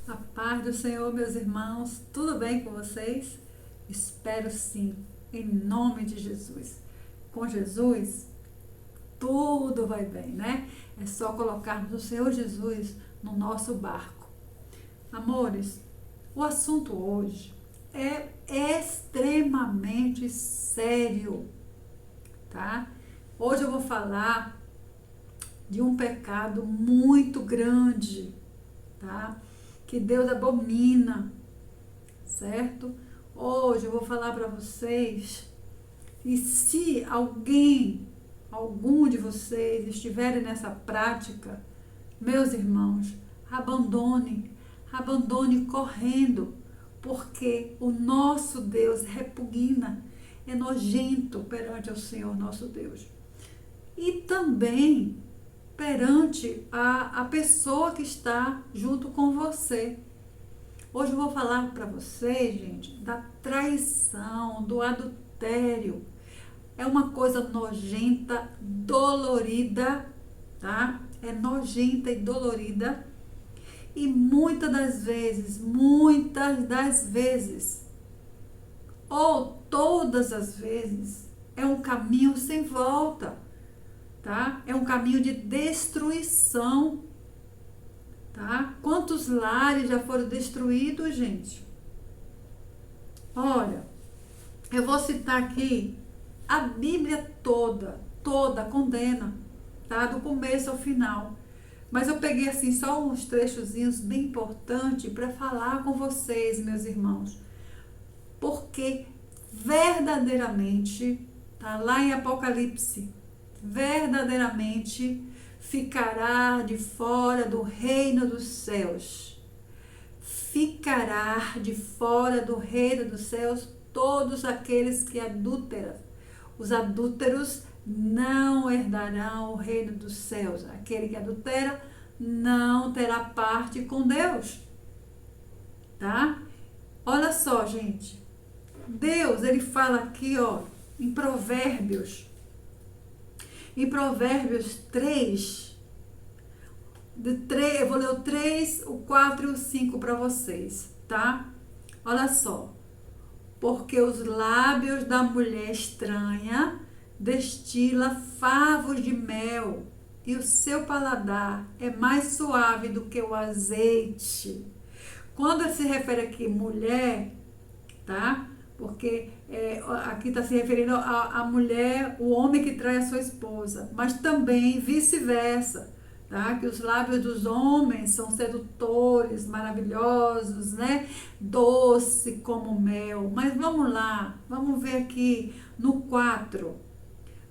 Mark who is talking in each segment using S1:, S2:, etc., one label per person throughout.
S1: A paz do Senhor, meus irmãos, tudo bem com vocês? Espero sim, em nome de Jesus. Com Jesus, tudo vai bem, né? É só colocarmos o Senhor Jesus no nosso barco. Amores, o assunto hoje é extremamente sério, tá? Hoje eu vou falar de um pecado muito grande, tá? Que Deus abomina, certo? Hoje eu vou falar para vocês, e se algum de vocês estiverem nessa prática, meus irmãos, abandone correndo, porque o nosso Deus repugna, é nojento perante o Senhor nosso Deus. E também perante a pessoa que está junto com você. Hoje eu vou falar para vocês, gente, da traição, do adultério. É uma coisa nojenta, dolorida, tá? É nojenta e dolorida. E muitas das vezes, ou todas as vezes, é um caminho sem volta, tá? É um caminho de destruição, tá? Quantos lares já foram destruídos, gente? Olha, eu vou citar aqui a Bíblia toda condena, tá? Do começo ao final. Mas eu peguei assim só uns trechozinhos bem importantes para falar com vocês, meus irmãos. Porque verdadeiramente, tá lá em Apocalipse, verdadeiramente ficará de fora do reino dos céus. Ficará de fora do reino dos céus todos aqueles que adulteram. Os adúlteros não herdarão o reino dos céus. Aquele que adultera não terá parte com Deus. Tá? Olha só, gente. Deus, ele fala aqui, ó, em Provérbios. Em Provérbios 3, eu vou ler o 3, o 4 e o 5 para vocês, tá? Olha só. Porque os lábios da mulher estranha destila favos de mel, e o seu paladar é mais suave do que o azeite. Quando se refere aqui mulher, tá? Porque aqui está se referindo à mulher, o homem que trai a sua esposa, mas também vice-versa, tá? Que os lábios dos homens são sedutores, maravilhosos, né? Doce como mel. Mas vamos lá, vamos ver aqui no 4.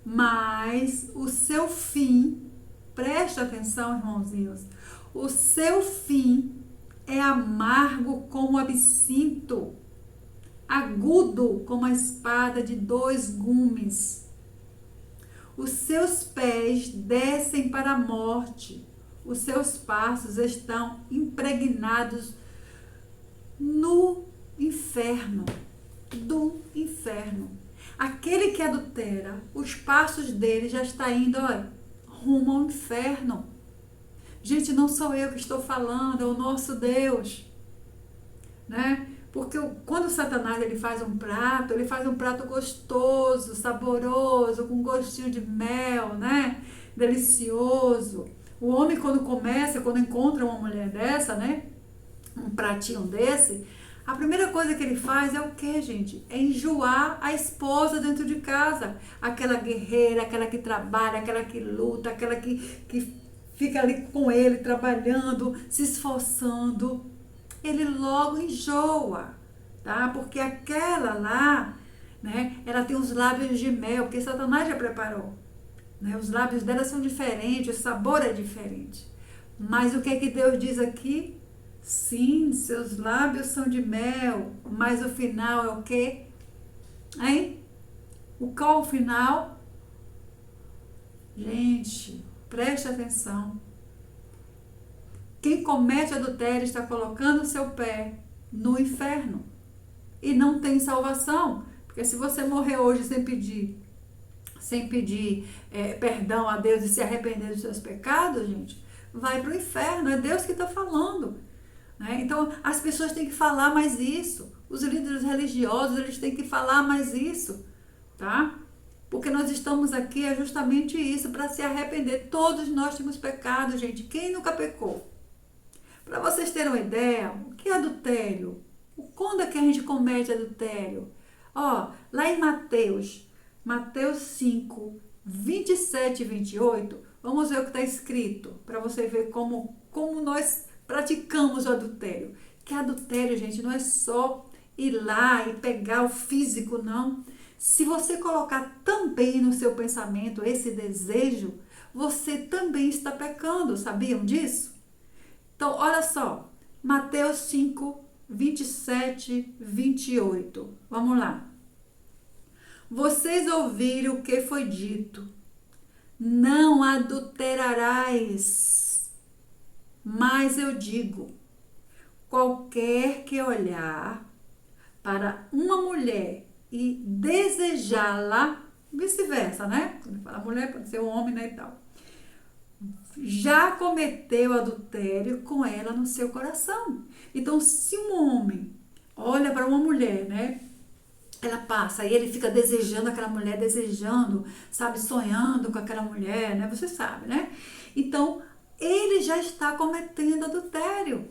S1: Mas o seu fim, preste atenção, irmãozinhos, o seu fim é amargo como absinto, agudo como a espada de 2 gumes. Os seus pés descem para a morte, os seus passos estão impregnados no inferno, do inferno. Aquele que adultera, os passos dele já está indo, olha, rumo ao inferno. Gente, não sou eu que estou falando, é o nosso Deus, né? Porque quando Satanás ele faz um prato gostoso, saboroso, com gostinho de mel, né? Delicioso. O homem quando encontra uma mulher dessa, né? Um pratinho desse, a primeira coisa que ele faz é o que, gente? É enjoar a esposa dentro de casa. Aquela guerreira, aquela que trabalha, aquela que luta, aquela que fica ali com ele, trabalhando, se esforçando. Ele logo enjoa, tá? Porque aquela lá, né? Ela tem os lábios de mel, porque Satanás já preparou, né? Os lábios dela são diferentes, o sabor é diferente. Mas o que é que Deus diz aqui? Sim, seus lábios são de mel, mas o final é o quê? Hein? Qual o final? Gente, preste atenção. Quem comete adultério está colocando o seu pé no inferno e não tem salvação. Porque se você morrer hoje sem pedir perdão a Deus e se arrepender dos seus pecados, gente, vai para o inferno. É Deus que está falando. Né? Então, as pessoas têm que falar mais isso. Os líderes religiosos, eles têm que falar mais isso, tá? Porque nós estamos aqui é justamente isso, para se arrepender. Todos nós temos pecado, gente. Quem nunca pecou? Para vocês terem uma ideia, o que é adultério? Quando é que a gente comete adultério? Ó, lá em Mateus 5, 27 e 28, vamos ver o que está escrito, para você ver como nós praticamos o adultério. Que adultério, gente, não é só ir lá e pegar o físico, não. Se você colocar também no seu pensamento esse desejo, você também está pecando, sabiam disso? Então, olha só, Mateus 5, 27, 28. Vamos lá. Vocês ouviram o que foi dito: não adulterarás. Mas eu digo, qualquer que olhar para uma mulher e desejá-la, vice-versa, né? Quando fala mulher, pode ser um homem, né, e tal. Já cometeu adultério com ela no seu coração. Então, se um homem olha para uma mulher, né? Ela passa e ele fica desejando aquela mulher, desejando, sabe, sonhando com aquela mulher, né? Você sabe, né? Então, ele já está cometendo adultério.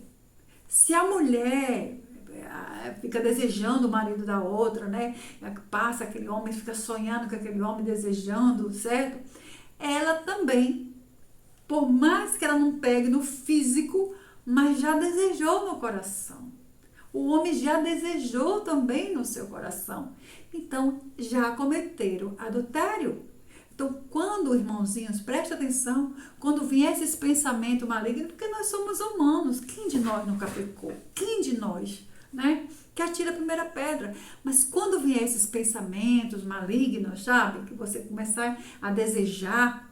S1: Se a mulher fica desejando o marido da outra, né? Passa aquele homem, fica sonhando com aquele homem, desejando, certo? Ela também, por mais que ela não pegue no físico, mas já desejou no coração. O homem já desejou também no seu coração. Então, já cometeram adultério. Então, quando, irmãozinhos, preste atenção, quando vier esses pensamentos malignos, porque nós somos humanos, quem de nós nunca pecou? Quem de nós, né? Que atira a primeira pedra. Mas quando vier esses pensamentos malignos, sabe? Que você começar a desejar,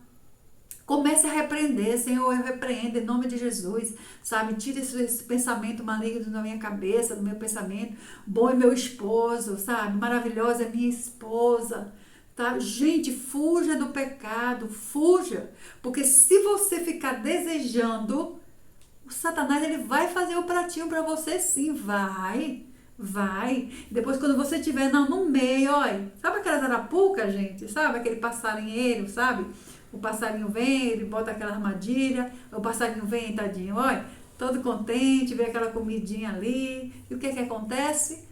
S1: comece a repreender, Senhor, eu repreendo em nome de Jesus, sabe? Tira esse pensamento maligno da minha cabeça, do meu pensamento. Bom é meu esposo, sabe? Maravilhosa é minha esposa, tá? Gente, fuja do pecado, fuja. Porque se você ficar desejando, o Satanás, ele vai fazer o pratinho para você sim, vai. Depois, quando você estiver no meio, olha, sabe aquelas arapucas, gente? Sabe aquele passarinheiro, sabe? O passarinho vem, ele bota aquela armadilha, o passarinho vem, tadinho, olha, todo contente, vê aquela comidinha ali. E o que acontece?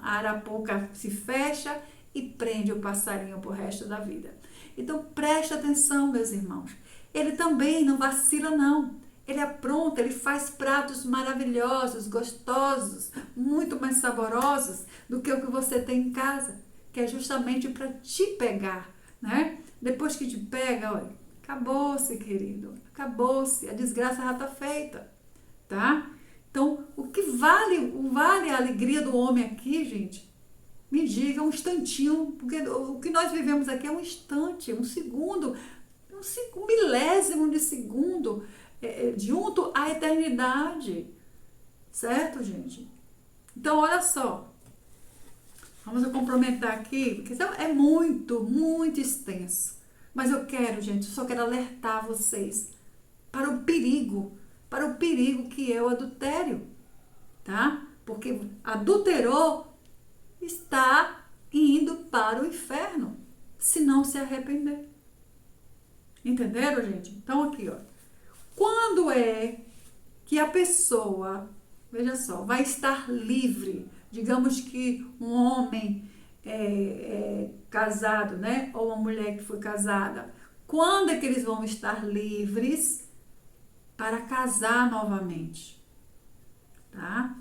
S1: A arapuca se fecha e prende o passarinho pro resto da vida. Então, preste atenção, meus irmãos. Ele também não vacila, não. Ele apronta, ele faz pratos maravilhosos, gostosos, muito mais saborosos do que o que você tem em casa, que é justamente para te pegar, né? Depois que te pega, olha, acabou-se, querido, acabou-se, a desgraça já está feita, tá? Então, o que vale a alegria do homem aqui, gente? Me diga um instantinho, porque o que nós vivemos aqui é um instante, um segundo, um milésimo de segundo, junto à eternidade, certo, gente? Então, olha só, vamos complementar aqui, porque é muito extenso, mas eu quero, gente, só quero alertar vocês para o perigo que é o adultério, tá? Porque adulterou, está indo para o inferno, se não se arrepender. Entenderam, gente? Então, aqui, ó. Quando é que a pessoa, veja só, vai estar livre? Digamos que um homem casado, né? Ou uma mulher que foi casada. Quando é que eles vão estar livres para casar novamente? Tá?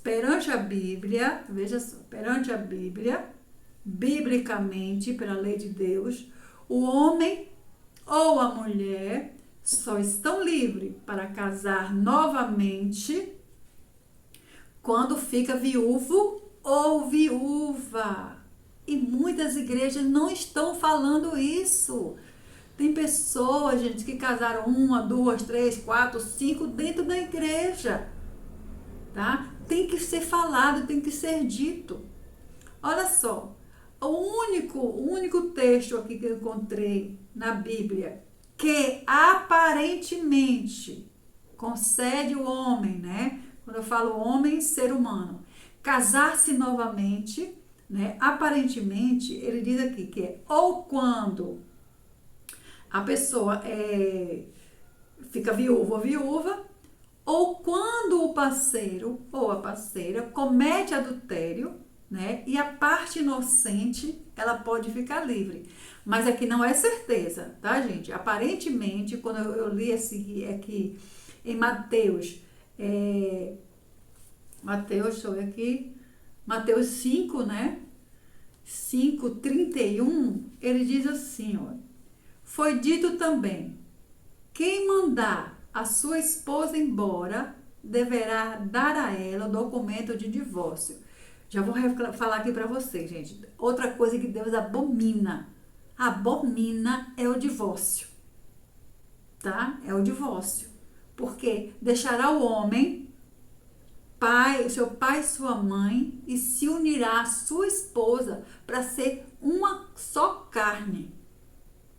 S1: Perante a Bíblia, veja só, perante a Bíblia, biblicamente, pela lei de Deus, o homem ou a mulher só estão livres para casar novamente quando fica viúvo ou viúva. E muitas igrejas não estão falando isso. Tem pessoas, gente, que casaram 1, 2, 3, 4, 5 dentro da igreja. Tá? Tem que ser falado, tem que ser dito. Olha só, o único texto aqui que eu encontrei na Bíblia que aparentemente concede o homem, né? Quando eu falo homem, ser humano, casar-se novamente, né? Aparentemente, ele diz aqui que é ou quando a pessoa fica viúvo ou viúva, ou quando o parceiro ou a parceira comete adultério, né? E a parte inocente, ela pode ficar livre. Mas aqui não é certeza, tá, gente? Aparentemente, quando eu li esse aqui em Mateus, deixa eu ver aqui, Mateus 5, né? 5:31, ele diz assim, ó, foi dito também, quem mandar a sua esposa embora deverá dar a ela o documento de divórcio. Já vou falar aqui para vocês, gente. Outra coisa que Deus abomina é o divórcio, tá? É o divórcio. Porque deixará o homem, seu pai e sua mãe, e se unirá à sua esposa para ser uma só carne.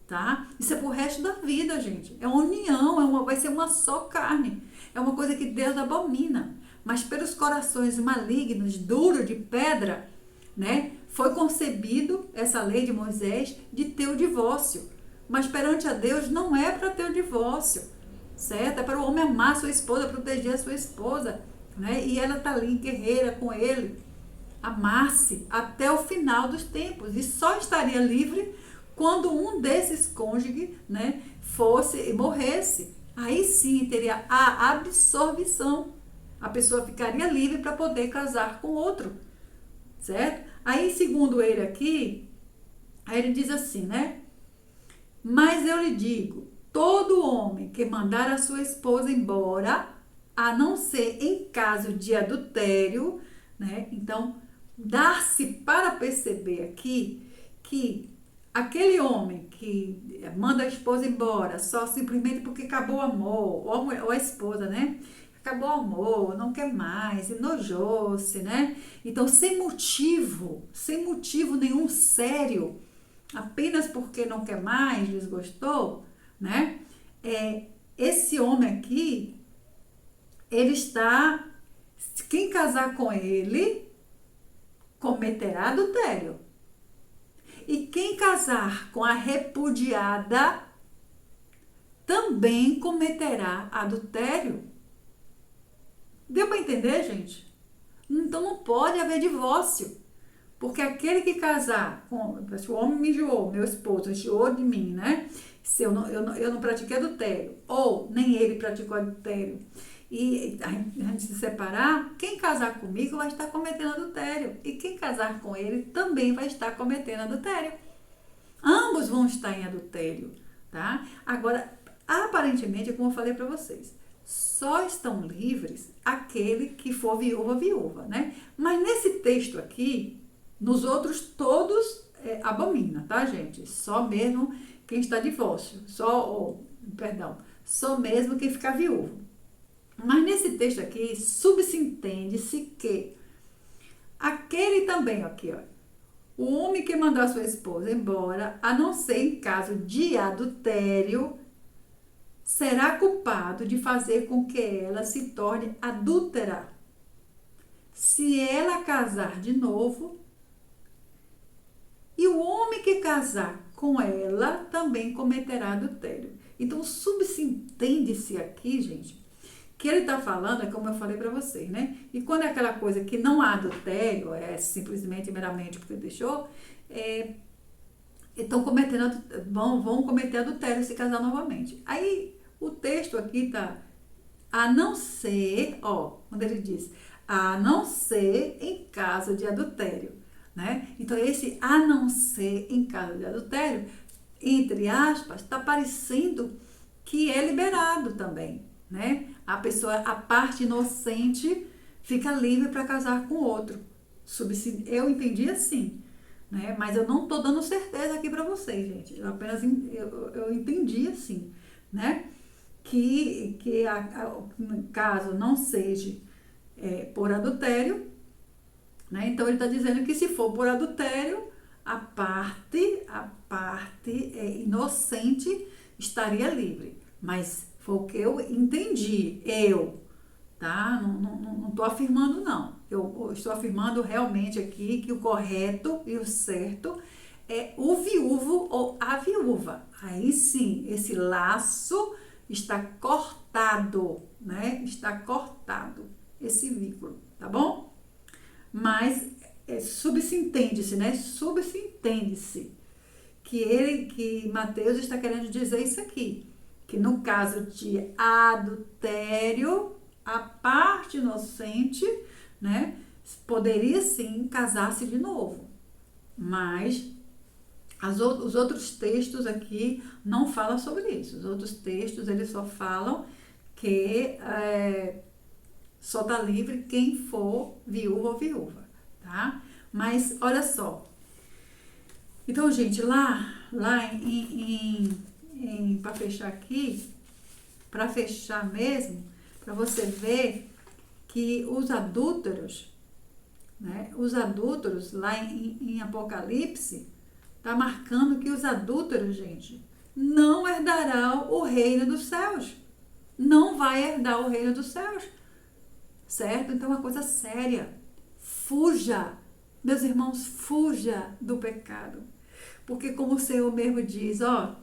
S1: Tá? Isso é pro resto da vida, gente. É uma união, vai ser uma só carne. É uma coisa que Deus abomina. Mas pelos corações malignos, duros de pedra, né? Foi concebido essa lei de Moisés de ter o divórcio. Mas perante a Deus não é para ter o divórcio, certo? É para o homem amar a sua esposa, proteger a sua esposa, né? E ela tá ali guerreira com ele, amar-se até o final dos tempos. E só estaria livre quando um desses cônjuges, né, fosse e morresse. Aí sim teria a absorção. A pessoa ficaria livre para poder casar com outro, certo? Aí, segundo ele aqui, aí ele diz assim, né? Mas eu lhe digo, todo homem que mandar a sua esposa embora, a não ser em caso de adultério, né? Então, dá-se para perceber aqui que aquele homem que manda a esposa embora só simplesmente porque acabou o amor, ou a esposa, né? Acabou o amor, não quer mais, enojou-se, né? Então, sem motivo nenhum sério, apenas porque não quer mais, desgostou, né? Esse homem aqui, quem casar com ele, cometerá adultério. E quem casar com a repudiada também cometerá adultério. Deu para entender, gente? Então não pode haver divórcio. Porque aquele que casar se o homem me enjoou, meu esposo enjoou de mim, né? Se eu não pratiquei adultério, ou nem ele praticou adultério, e a gente se separar, quem casar comigo vai estar cometendo adultério. E quem casar com ele também vai estar cometendo adultério. Ambos vão estar em adultério, tá? Agora, aparentemente, como eu falei para vocês, só estão livres aquele que for viúva, né? Mas nesse texto aqui, nos outros todos abomina, tá, gente? Só mesmo quem está divórcio, só mesmo quem ficar viúvo. Mas nesse texto aqui, subentende-se que aquele também, aqui, ó, o homem que mandou a sua esposa embora, a não ser em caso de adultério, será culpado de fazer com que ela se torne adúltera. Se ela casar de novo, e o homem que casar com ela também cometerá adultério. Então, subentende-se aqui, gente, que ele está falando, é como eu falei para vocês, né? E quando é aquela coisa que não há adultério, simplesmente, meramente porque deixou, vão cometer adultério se casar novamente. Aí, o texto aqui está, a não ser, quando ele diz, a não ser em caso de adultério, né? Então, esse a não ser em caso de adultério, entre aspas, está parecendo que é liberado também, né? A parte inocente fica livre para casar com outro. Eu entendi assim, né? Mas eu não estou dando certeza aqui para vocês, gente. Eu entendi assim, né? Que caso não seja por adultério, né? Então ele está dizendo que se for por adultério, a parte inocente estaria livre. Mas Foi o que eu entendi, tá? Não tô afirmando, não. Eu estou afirmando realmente aqui que o correto e o certo é o viúvo ou a viúva. Aí sim, esse laço está cortado, né? Está cortado esse vínculo, tá bom? Mas subsintende-se, né? Subsintende-se que Mateus está querendo dizer isso aqui, que no caso de adultério, a parte inocente, né, poderia sim casar-se de novo, mas os outros textos aqui não falam sobre isso. Os outros textos eles só falam que só está livre quem for viúva ou viúva, tá? Mas olha só. Então, gente, lá para fechar aqui, para fechar mesmo, para você ver que os adúlteros, né? Os adúlteros lá em Apocalipse, tá marcando que os adúlteros, gente, não herdarão o reino dos céus. Não vai herdar o reino dos céus. Certo? Então é uma coisa séria. Fuja, meus irmãos, fuja do pecado. Porque como o Senhor mesmo diz, ó,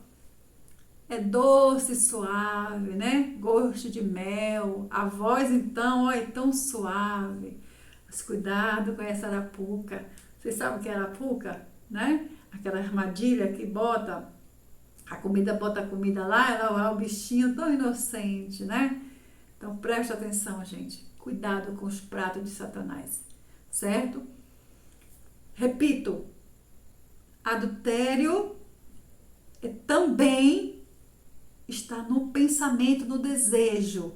S1: é doce e suave, né? Gosto de mel. A voz, então, ó, é tão suave. Mas cuidado com essa arapuca. Vocês sabem o que é arapuca, né? Aquela armadilha que bota a comida lá, ela é o bichinho tão inocente, né? Então presta atenção, gente. Cuidado com os pratos de Satanás, certo? Repito, adultério também está no pensamento, no desejo,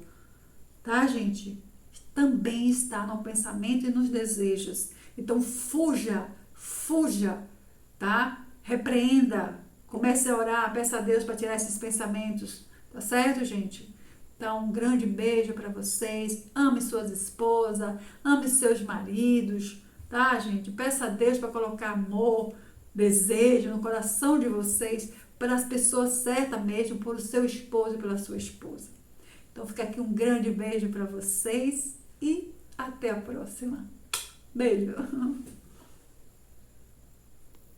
S1: tá, gente? Também está no pensamento e nos desejos. Então fuja, tá? Repreenda, comece a orar, peça a Deus para tirar esses pensamentos, tá certo, gente? Então, um grande beijo para vocês. Ame suas esposas, ame seus maridos, tá, gente? Peça a Deus para colocar amor, desejo no coração de vocês, para as pessoas certas mesmo, por o seu esposo e pela sua esposa. Então, fica aqui um grande beijo para vocês e até a próxima. Beijo!